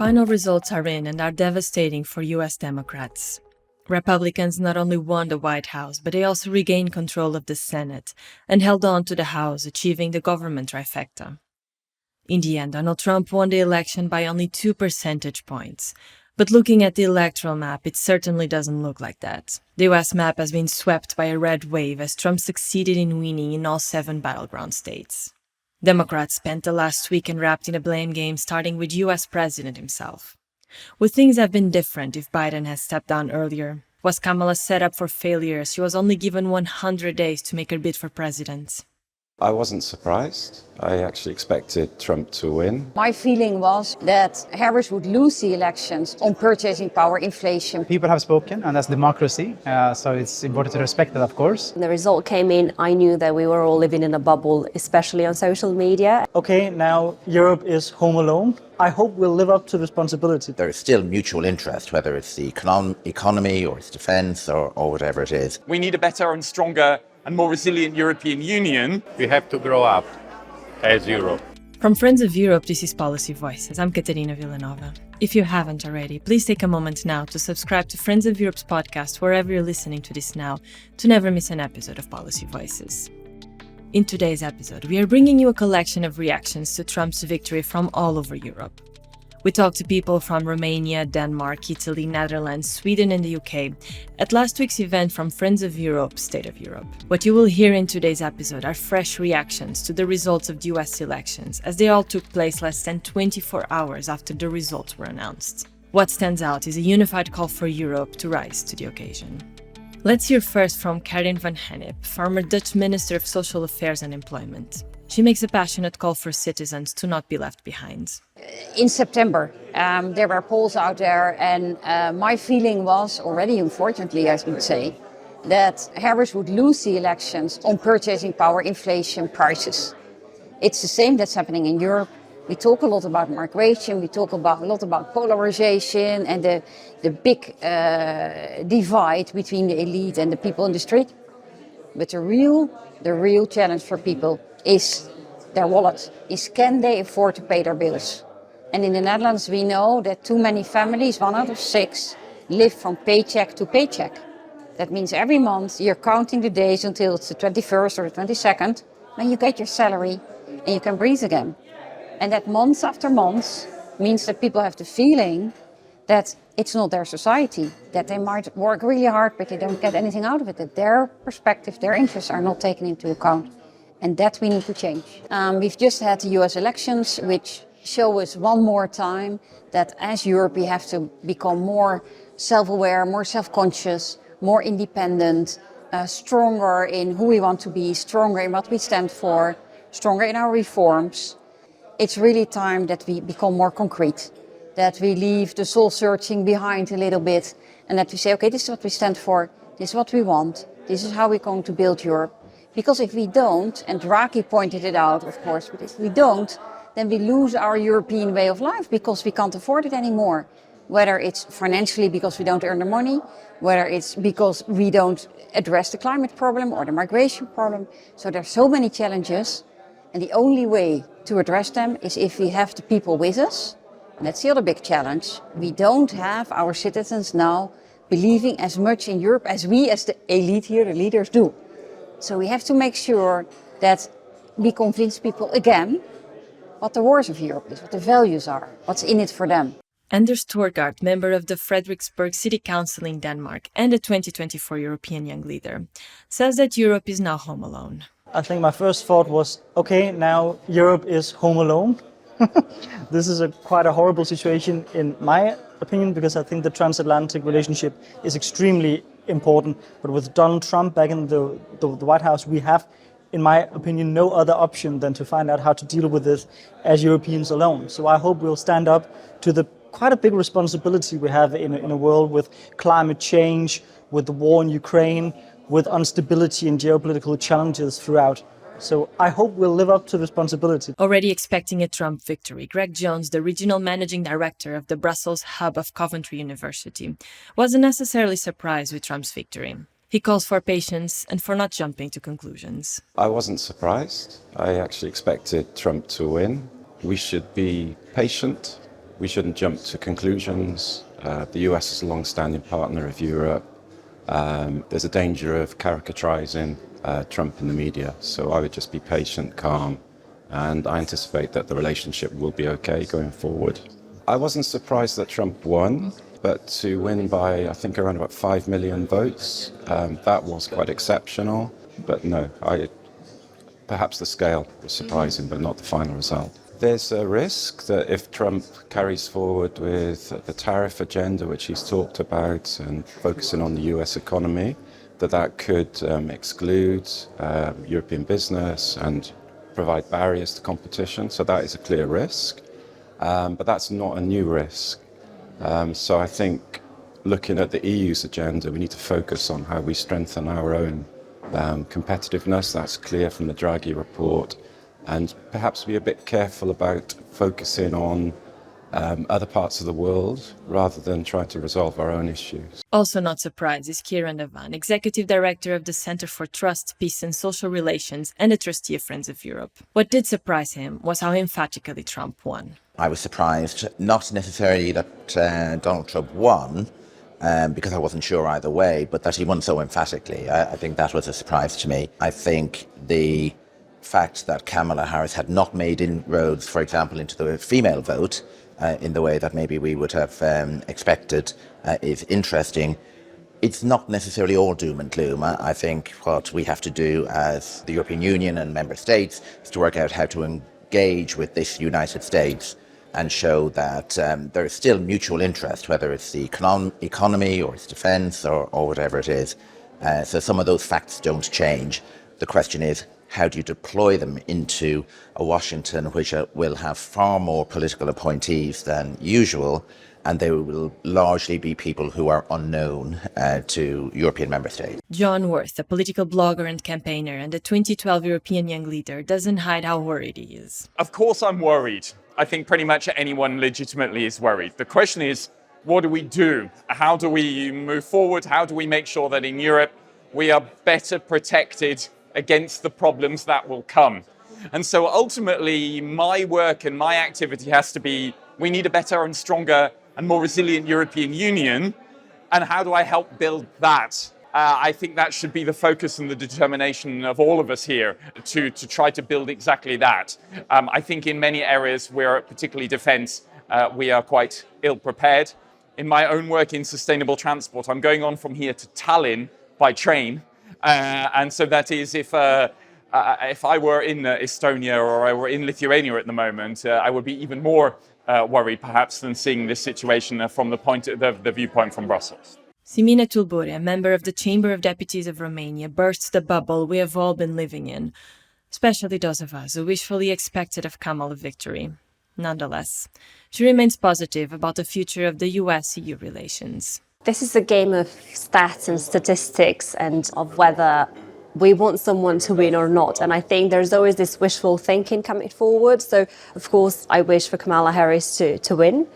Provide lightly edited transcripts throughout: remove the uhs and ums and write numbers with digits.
Final results are in and are devastating for U.S. Democrats. Republicans not only won the White House, but they also regained control of the Senate and held on to the House, achieving the government trifecta. In the end, Donald Trump won the election by only 2 percentage points. But looking at the electoral map, it certainly doesn't look like that. The US map has been swept by a red wave as Trump succeeded in winning in all 7 battleground states. Democrats spent the last week enwrapped in a blame game, starting with US President himself. Would things have been different if Biden had stepped down earlier? Was Kamala set up for failure? She was only given 100 days to make her bid for president. I wasn't surprised. I actually expected Trump to win. My feeling was that Harris would lose the elections on purchasing power, inflation. People have spoken, and that's democracy, so it's important to respect that, of course. The result came in, I knew that we were all living in a bubble, especially on social media. Okay, now Europe is home alone. I hope we'll live up to responsibility. There is still mutual interest, whether it's the economy or it's defence or whatever it is. We need a better and stronger and more resilient European Union. We have to grow up as Europe. From Friends of Europe, this is Policy Voices. I'm Katerina Villanova. If you haven't already, please take a moment now to subscribe to Friends of Europe's podcast wherever you're listening to this now to never miss an episode of Policy Voices. In today's episode, we are bringing you a collection of reactions to Trump's victory from all over Europe. We talked to people from Romania, Denmark, Italy, Netherlands, Sweden and the UK at last week's event from Friends of Europe, State of Europe. What you will hear in today's episode are fresh reactions to the results of the US elections, as they all took place less than 24 hours after the results were announced. What stands out is a unified call for Europe to rise to the occasion. Let's hear first from Karin van Hennep, former Dutch Minister of Social Affairs and Employment. She makes a passionate call for citizens to not be left behind. In September, there were polls out there, and my feeling was already, unfortunately, I would say, that Harris would lose the elections on purchasing power, inflation, prices. It's the same that's happening in Europe. We talk a lot about migration, we talk a lot about polarization and the big divide between the elite and the people in the street. But the real challenge for people is their wallet, is can they afford to pay their bills? And in the Netherlands we know that too many families, 1 out of 6, live from paycheck to paycheck. That means every month you're counting the days until it's the 21st or the 22nd, when you get your salary and you can breathe again. And that month after month means that people have the feeling that it's not their society, that they might work really hard but they don't get anything out of it, that their perspective, their interests are not taken into account. And that we need to change. We've just had the US elections, which show us one more time that as Europe we have to become more self-aware, more self-conscious, more independent, stronger in who we want to be, stronger in what we stand for, stronger in our reforms. It's really time that we become more concrete, that we leave the soul searching behind a little bit and that we say, okay, this is what we stand for, this is what we want, this is how we're going to build Europe. Because if we don't, and Draghi pointed it out, of course, but if we don't, then we lose our European way of life because we can't afford it anymore. Whether it's financially because we don't earn the money, whether it's because we don't address the climate problem or the migration problem. So there's so many challenges, and the only way to address them is if we have the people with us. And that's the other big challenge. We don't have our citizens now believing as much in Europe as we, as the elite here, the leaders, do. So we have to make sure that we convince people again what the worth of Europe is, what the values are, what's in it for them. Anders Torgaard, member of the Frederiksberg City Council in Denmark and a 2024 European Young Leader, says that Europe is now home alone. I think my first thought was, okay, now Europe is home alone. This is quite a horrible situation in my opinion, because I think the transatlantic relationship is extremely important. But with Donald Trump back in the White House, we have, in my opinion, no other option than to find out how to deal with this as Europeans alone. So I hope we'll stand up to the quite a big responsibility we have in a world with climate change, with the war in Ukraine, with instability and geopolitical challenges throughout. So I hope we'll live up to responsibility. Already expecting a Trump victory, Greg Jones, the regional managing director of the Brussels hub of Coventry University, wasn't necessarily surprised with Trump's victory. He calls for patience and for not jumping to conclusions. I wasn't surprised. I actually expected Trump to win. We should be patient. we shouldn't jump to conclusions. The US is a long-standing partner of Europe. There's a danger of caricaturizing Trump in the media. So I would just be patient, calm, and I anticipate that the relationship will be okay going forward. I wasn't surprised that Trump won, but to win by, I think, around about 5 million votes, that was quite exceptional. But no, perhaps the scale was surprising, but not the final result. There's a risk that if Trump carries forward with the tariff agenda, which he's talked about, and focusing on the US economy, that could exclude European business and provide barriers to competition. So that is a clear risk, but that's not a new risk. So I think looking at the EU's agenda, we need to focus on how we strengthen our own competitiveness. That's clear from the Draghi report. And perhaps be a bit careful about focusing on other parts of the world rather than trying to resolve our own issues. Also not surprised is Kieran Devan, Executive Director of the Center for Trust, Peace and Social Relations and a trustee of Friends of Europe. What did surprise him was how emphatically Trump won. I was surprised, not necessarily that Donald Trump won, because I wasn't sure either way, but that he won so emphatically. I think that was a surprise to me. I think the fact that Kamala Harris had not made inroads, for example, into the female vote in the way that maybe we would have expected is interesting. It's not necessarily all doom and gloom. I think what we have to do as the European Union and member states is to work out how to engage with this United States and show that there is still mutual interest, whether it's the economy or it's defence or whatever it is. So some of those facts don't change. The question is, how do you deploy them into a Washington which will have far more political appointees than usual, and they will largely be people who are unknown to European member states. John Worth, a political blogger and campaigner and a 2012 European Young Leader, doesn't hide how worried he is. Of course I'm worried. I think pretty much anyone legitimately is worried. The question is, what do we do? How do we move forward? How do we make sure that in Europe we are better protected against the problems that will come? And so ultimately my work and my activity has to be, we need a better and stronger and more resilient European Union. And how do I help build that? I think that should be the focus and the determination of all of us here to try to build exactly that. I think in many areas where, particularly defence, we are quite ill prepared. In my own work in sustainable transport, I'm going on from here to Tallinn by train. And so that is if I were in Estonia or I were in Lithuania at the moment, I would be even more worried perhaps than seeing this situation from the viewpoint from Brussels. Simina Tulburi, a member of the Chamber of Deputies of Romania, bursts the bubble we have all been living in, especially those of us who wishfully expected of Kamala victory. Nonetheless, she remains positive about the future of the US-EU relations. This is a game of stats and statistics and of whether we want someone to win or not. And I think there's always this wishful thinking coming forward. So, of course, I wish for Kamala Harris to win,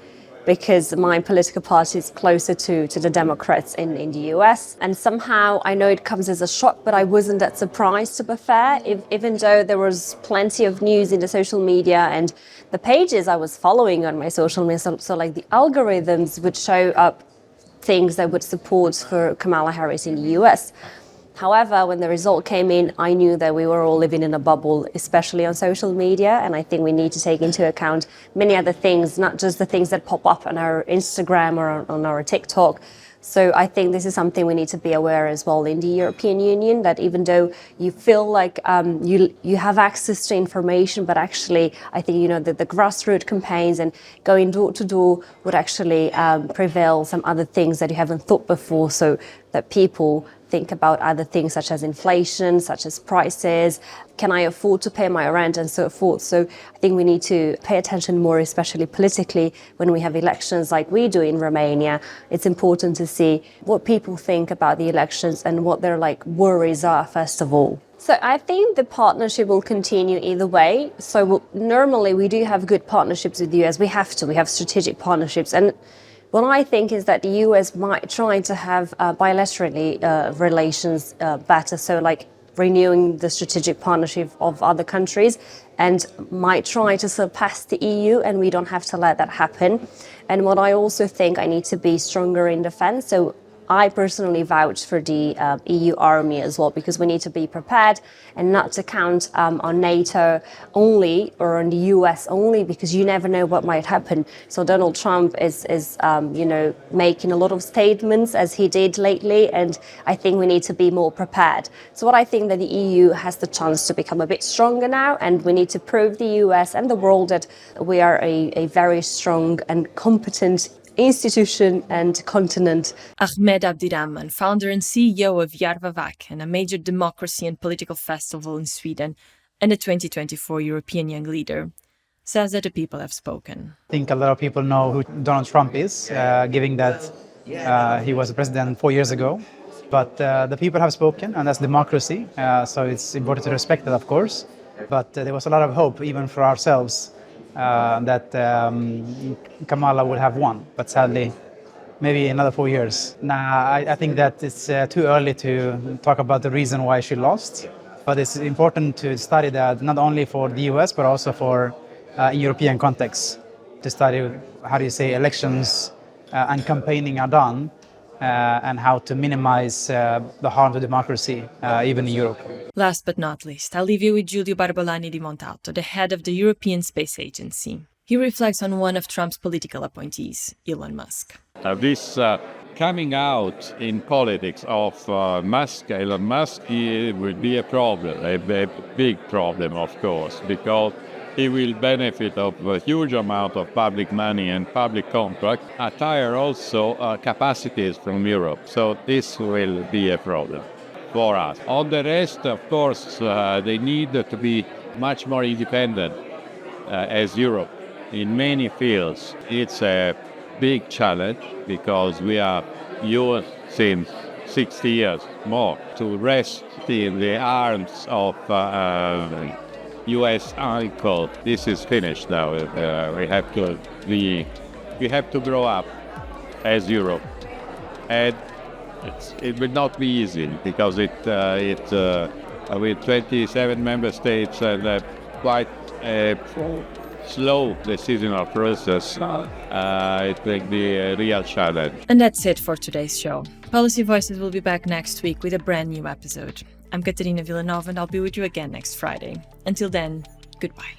because my political party is closer to the Democrats in the US. And somehow, I know it comes as a shock, but I wasn't that surprised, to be fair, even though there was plenty of news in the social media and the pages I was following on my social media, so like the algorithms would show up things that would support for Kamala Harris in the US. However, when the result came in, I knew that we were all living in a bubble, especially on social media. And I think we need to take into account many other things, not just the things that pop up on our Instagram or on our TikTok. So I think this is something we need to be aware as well in the European Union, that even though you feel like you have access to information, but actually I think, that the grassroots campaigns and going door to door would actually prevail some other things that you haven't thought before, so that people think about other things such as inflation, such as prices, can I afford to pay my rent and so forth. So I think we need to pay attention more, especially politically, when we have elections like we do in Romania. It's important to see what people think about the elections and what their worries are, first of all. So I think the partnership will continue either way. So normally we do have good partnerships with the US. We have strategic partnerships. And what I think is that the US might try to have bilaterally relations better. So renewing the strategic partnership of other countries and might try to surpass the EU, and we don't have to let that happen. And what I also think, I need to be stronger in defense. So I personally vouch for the EU army as well, because we need to be prepared and not to count on NATO only or on the US only, because you never know what might happen. So Donald Trump is making a lot of statements as he did lately, and I think we need to be more prepared. So what I think that the EU has the chance to become a bit stronger now, and we need to prove the US and the world that we are a very strong and competent institution and continent. Ahmed Abdirahman, founder and CEO of Järvavaken, a major democracy and political festival in Sweden, and a 2024 European Young Leader, says that the people have spoken. I think a lot of people know who Donald Trump is, given that he was president 4 years ago. But the people have spoken, and that's democracy, so it's important to respect that, of course. But there was a lot of hope, even for ourselves, that Kamala would have won, but sadly, maybe another 4 years. I think that it's too early to talk about the reason why she lost, but it's important to study that not only for the US, but also for European context, to study, how do you say, elections and campaigning are done, and how to minimize the harm to democracy, even in Europe. Last but not least, I'll leave you with Giulio Barbolani di Montalto, the head of the European Space Agency. He reflects on one of Trump's political appointees, Elon Musk. This coming out in politics of Elon Musk, will be a problem, a big problem, of course, because he will benefit of a huge amount of public money and public contract, attire also capacities from Europe. So this will be a problem for us. On the rest, of course, they need to be much more independent as Europe in many fields. It's a big challenge because we are used since 60 years more to rest in the arms of U.S. uncle. This is finished now. We have to grow up as Europe, and it will not be easy because with 27 member states and quite a slow decisional process, it will be a real challenge. And that's it for today's show. Policy Voices will be back next week with a brand new episode. I'm Katerina Villanova, and I'll be with you again next Friday. Until then, goodbye.